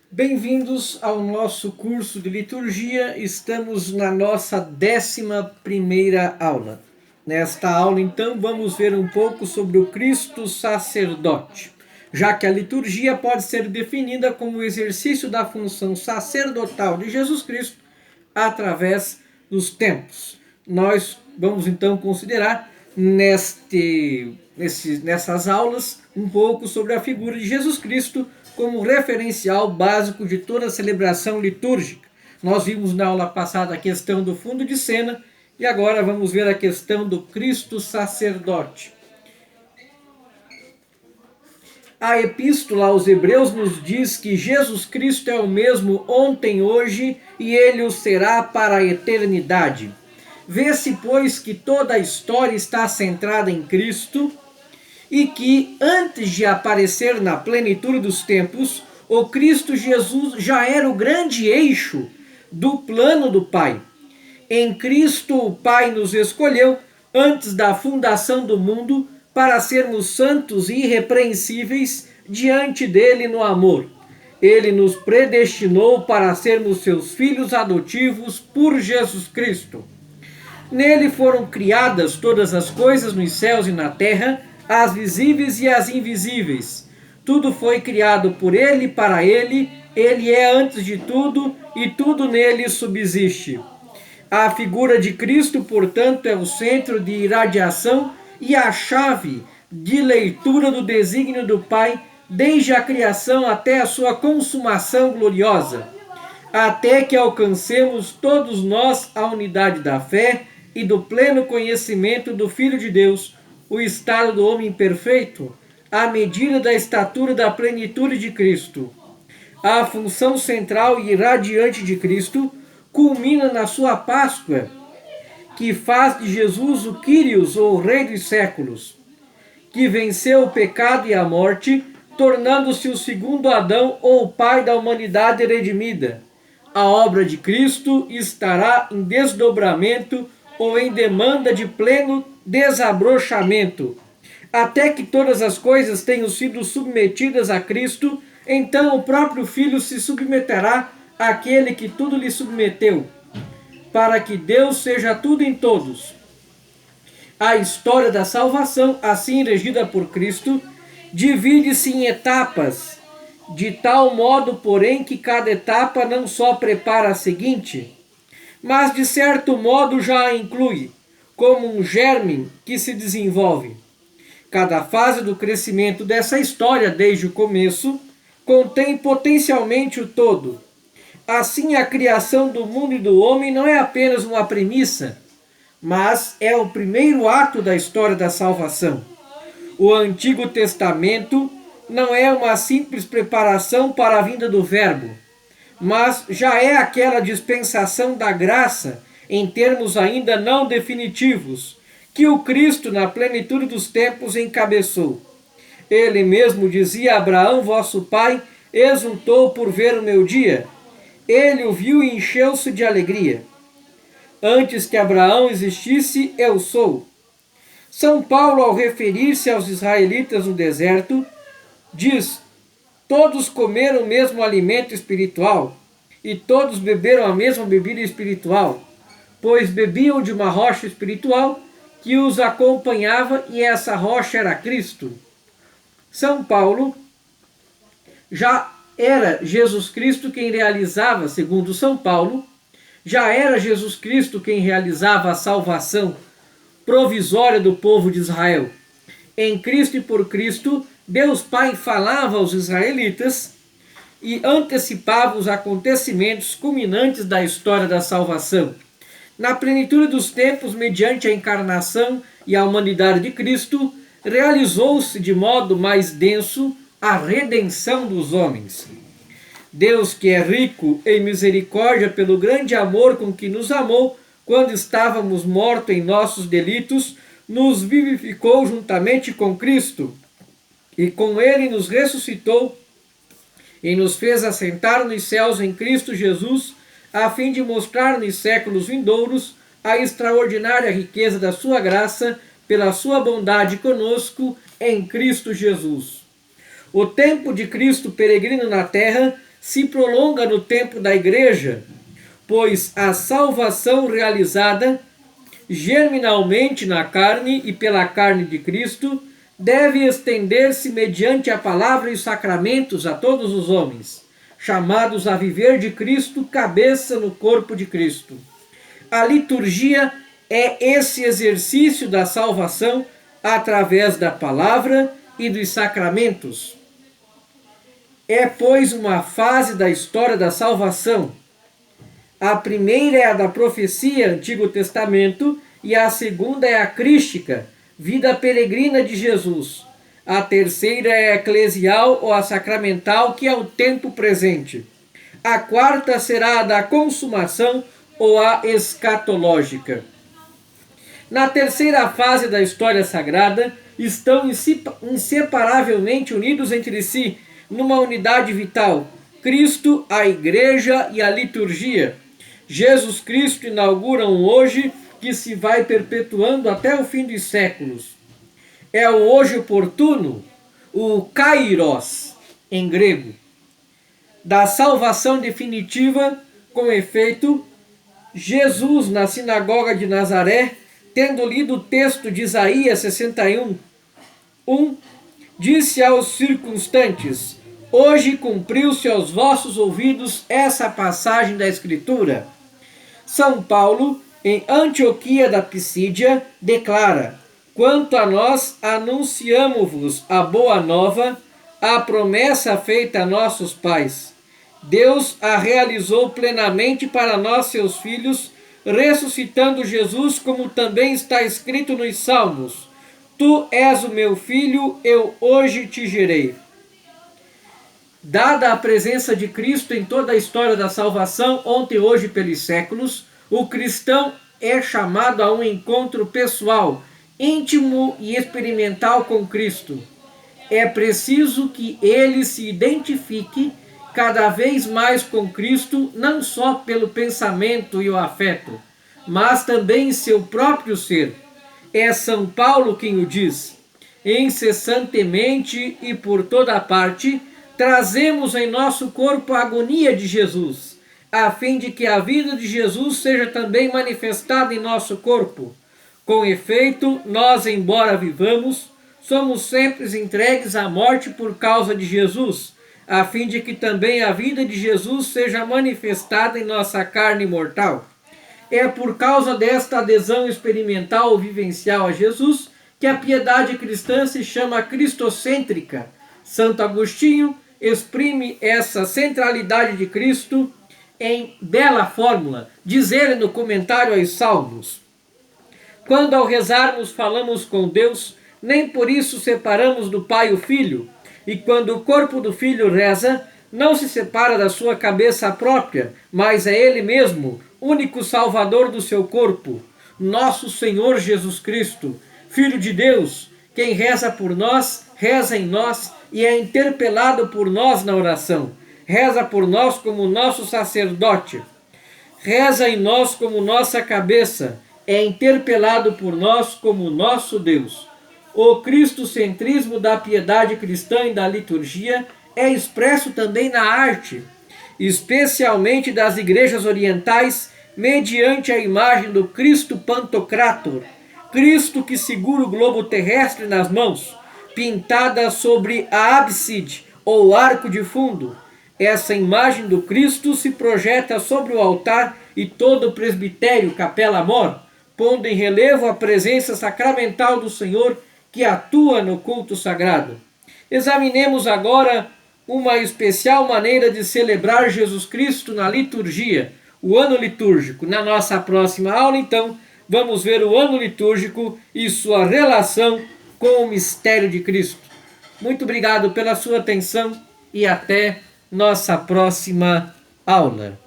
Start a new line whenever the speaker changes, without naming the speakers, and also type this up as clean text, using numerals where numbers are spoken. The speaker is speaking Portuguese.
Bem-vindos ao nosso curso de liturgia. Estamos na nossa 11ª aula. Nesta aula, então, vamos ver um pouco sobre o Cristo sacerdote, já que a liturgia pode ser definida como o exercício da função sacerdotal de Jesus Cristo através dos tempos. Nós vamos então considerar nessas aulas um pouco sobre a figura de Jesus Cristo como referencial básico de toda a celebração litúrgica. Nós vimos na aula passada a questão do fundo de cena e agora vamos ver a questão do Cristo sacerdote. A epístola aos Hebreus nos diz que Jesus Cristo é o mesmo ontem, hoje e ele o será para a eternidade. Vê-se, pois, que toda a história está centrada em Cristo e que, antes de aparecer na plenitude dos tempos, o Cristo Jesus já era o grande eixo do plano do Pai. Em Cristo, o Pai nos escolheu antes da fundação do mundo para sermos santos e irrepreensíveis diante dele no amor. Ele nos predestinou para sermos seus filhos adotivos por Jesus Cristo. Nele foram criadas todas as coisas nos céus e na terra, as visíveis e as invisíveis. Tudo foi criado por ele e para ele. Ele é antes de tudo e tudo nele subsiste. A figura de Cristo, portanto, é o centro de irradiação e a chave de leitura do desígnio do Pai desde a criação até a sua consumação gloriosa, até que alcancemos todos nós a unidade da fé e do pleno conhecimento do Filho de Deus, o estado do homem perfeito, à medida da estatura da plenitude de Cristo. A função central e irradiante de Cristo culmina na sua Páscoa, que faz de Jesus o Kyrios, ou Rei dos séculos, que venceu o pecado e a morte, tornando-se o segundo Adão, ou o Pai da humanidade redimida. A obra de Cristo estará em desdobramento ou em demanda de pleno desabrochamento, até que todas as coisas tenham sido submetidas a Cristo. Então o próprio Filho se submeterá àquele que tudo lhe submeteu, para que Deus seja tudo em todos. A história da salvação, assim regida por Cristo, divide-se em etapas, de tal modo, porém, que cada etapa não só prepara a seguinte, mas de certo modo já a inclui, como um germe que se desenvolve. Cada fase do crescimento dessa história, desde o começo, contém potencialmente o todo. Assim, a criação do mundo e do homem não é apenas uma premissa, mas é o primeiro ato da história da salvação. O Antigo Testamento não é uma simples preparação para a vinda do Verbo, mas já é aquela dispensação da graça, em termos ainda não definitivos, que o Cristo, na plenitude dos tempos, encabeçou. Ele mesmo dizia a Abraão, vosso pai, exultou por ver o meu dia. Ele o viu e encheu-se de alegria. Antes que Abraão existisse, eu sou. São Paulo, ao referir-se aos israelitas no deserto, diz: todos comeram o mesmo alimento espiritual e todos beberam a mesma bebida espiritual, pois bebiam de uma rocha espiritual que os acompanhava, e essa rocha era Cristo. São Paulo já era Jesus Cristo quem realizava, segundo São Paulo, já era Jesus Cristo quem realizava a salvação provisória do povo de Israel. Em Cristo e por Cristo, Deus Pai falava aos israelitas e antecipava os acontecimentos culminantes da história da salvação. Na plenitude dos tempos, mediante a encarnação e a humanidade de Cristo, realizou-se de modo mais denso a redenção dos homens. Deus, que é rico em misericórdia pelo grande amor com que nos amou, quando estávamos mortos em nossos delitos, nos vivificou juntamente com Cristo, e com ele nos ressuscitou e nos fez assentar nos céus em Cristo Jesus, a fim de mostrar nos séculos vindouros a extraordinária riqueza da sua graça, pela sua bondade conosco em Cristo Jesus. O tempo de Cristo peregrino na terra se prolonga no tempo da Igreja, pois a salvação realizada germinalmente na carne e pela carne de Cristo deve estender-se mediante a palavra e os sacramentos a todos os homens, chamados a viver de Cristo, cabeça no corpo de Cristo. A liturgia é esse exercício da salvação através da palavra e dos sacramentos. É, pois, uma fase da história da salvação. A primeira é a da profecia, Antigo Testamento, e a segunda é a crística, vida peregrina de Jesus. A terceira é a eclesial ou a sacramental, que é o tempo presente. A quarta será a da consumação ou a escatológica. Na terceira fase da história sagrada, estão inseparavelmente unidos entre si, numa unidade vital, Cristo, a Igreja e a liturgia. Jesus Cristo inaugura um hoje que se vai perpetuando até o fim dos séculos. É o hoje oportuno, o kairos, em grego, da salvação definitiva. Com efeito, Jesus, na sinagoga de Nazaré, tendo lido o texto de Isaías 61:1, disse aos circunstantes: hoje cumpriu-se aos vossos ouvidos essa passagem da Escritura. São Paulo, em Antioquia da Pisídia, declara: quanto a nós, anunciamo-vos a boa nova, a promessa feita a nossos pais. Deus a realizou plenamente para nós, seus filhos, ressuscitando Jesus, como também está escrito nos Salmos: tu és o meu filho, eu hoje te gerei. Dada a presença de Cristo em toda a história da salvação, ontem, hoje e pelos séculos, o cristão é chamado a um encontro pessoal, íntimo e experimental com Cristo. É preciso que ele se identifique cada vez mais com Cristo, não só pelo pensamento e o afeto, mas também em seu próprio ser. É São Paulo quem o diz: incessantemente e por toda parte, trazemos em nosso corpo a agonia de Jesus, a fim de que a vida de Jesus seja também manifestada em nosso corpo. Com efeito, nós, embora vivamos, somos sempre entregues à morte por causa de Jesus, a fim de que também a vida de Jesus seja manifestada em nossa carne mortal. É por causa desta adesão experimental ou vivencial a Jesus que a piedade cristã se chama cristocêntrica. Santo Agostinho exprime essa centralidade de Cristo em bela fórmula, diz ele no comentário aos Salmos: quando ao rezarmos falamos com Deus, nem por isso separamos do Pai o Filho, e quando o corpo do Filho reza, não se separa da sua cabeça própria, mas é Ele mesmo, único Salvador do seu corpo, nosso Senhor Jesus Cristo, Filho de Deus, quem reza por nós, reza em nós e é interpelado por nós na oração. Reza por nós como nosso sacerdote. Reza em nós como nossa cabeça. É interpelado por nós como nosso Deus. O cristocentrismo da piedade cristã e da liturgia é expresso também na arte, especialmente das igrejas orientais, mediante a imagem do Cristo Pantocrator, Cristo que segura o globo terrestre nas mãos, pintada sobre a ábside ou arco de fundo. Essa imagem do Cristo se projeta sobre o altar e todo o presbitério, capela mor, pondo em relevo a presença sacramental do Senhor que atua no culto sagrado. Examinemos agora uma especial maneira de celebrar Jesus Cristo na liturgia, o ano litúrgico. Na nossa próxima aula, então, vamos ver o ano litúrgico e sua relação com o mistério de Cristo. Muito obrigado pela sua atenção e até nossa próxima aula.